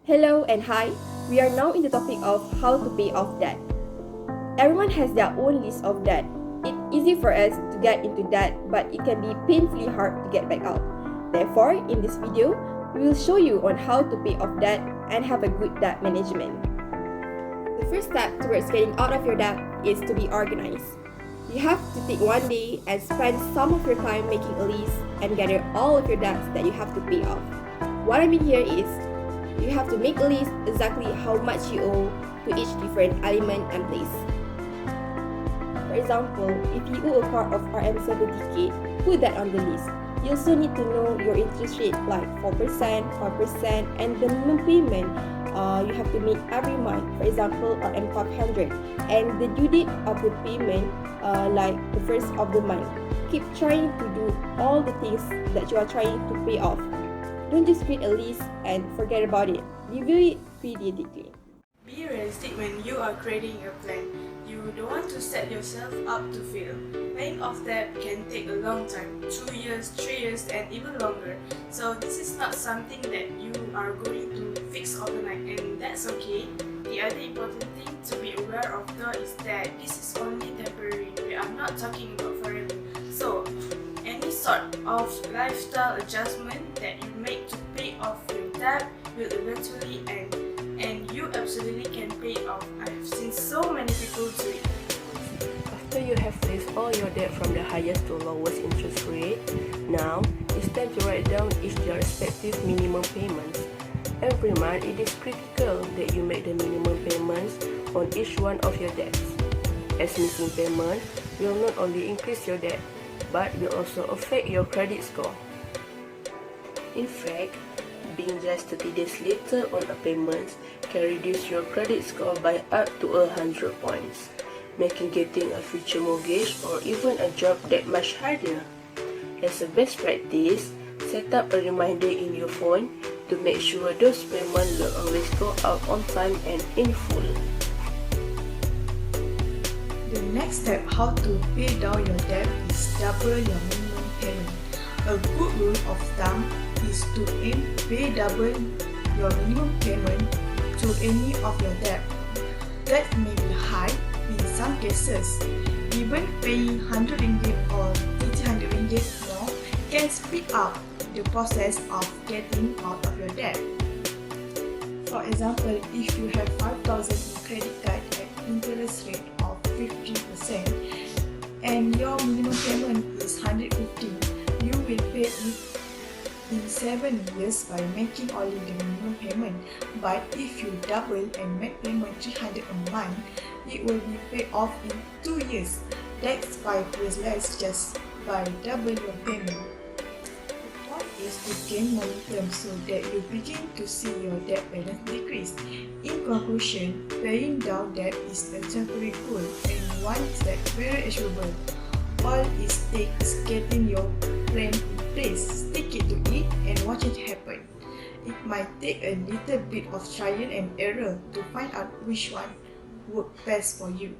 Hello and hi, we are now in the topic of how to pay off debt. Everyone has their own list of debt. It's easy for us to get into debt, but it can be painfully hard to get back out. Therefore, in this video, we will show you on how to pay off debt and have a good debt management. The first step towards getting out of your debt is to be organized. You have to take one day and spend some of your time making a list and gather all of your debts that you have to pay off. What I mean here is, you have to make a list exactly how much you owe to each different element and place. For example, if you owe a car of RM70K, put that on the list. You also need to know your interest rate like 4%, 5%, and the minimum payment you have to make every month, for example RM500, and the due date of the payment like the first of the month. Keep trying to do all the things that you are trying to pay off. Don't just create a list and forget about it. Review it periodically. Be realistic when you are creating your plan. You don't want to set yourself up to fail. Paying off debt can take a long time, 2 years, 3 years, and even longer. So this is not something that you are going to fix overnight, and that's okay. The other important thing to be aware of though is that this is only temporary. We are not talking about forever. So any sort of lifestyle adjustment that you make to pay off your debt will eventually end, and you absolutely can pay it off. I've seen so many people do it. After you have list all your debt from the highest to lowest interest rate, now it's time to write down each their respective minimum payments. Every month, it is critical that you make the minimum payments on each one of your debts, as missing payments will not only increase your debt, but will also affect your credit score. In fact, being just 30 days later on a payment can reduce your credit score by up to 100 points, making getting a future mortgage or even a job that much harder. As a best practice, set up a reminder in your phone to make sure those payments will always go out on time and in full. The next step how to pay down your debt is double your minimum payment. A good rule of thumb is to aim pay double your minimum payment to any of your debt. That may be high in some cases. Even paying 100 ringgit or 300 ringgit more can speed up the process of getting out of your debt. For example, if you have 5,000 in credit card at interest rate of 50% and your minimum payment is 150, you will pay it in 7 years by making only the minimum payment. But if you double and make payment 300 a month, it will be paid off in 2 years. That's 5 years less just by double your payment. The point is to gain momentum so that you begin to see your debt balance decrease. In conclusion, paying down debt is a temporary goal and one that's very achievable. All it takes is getting your plan in place, stick it to it, and watch it happen. It might take a little bit of trial and error to find out which one works best for you.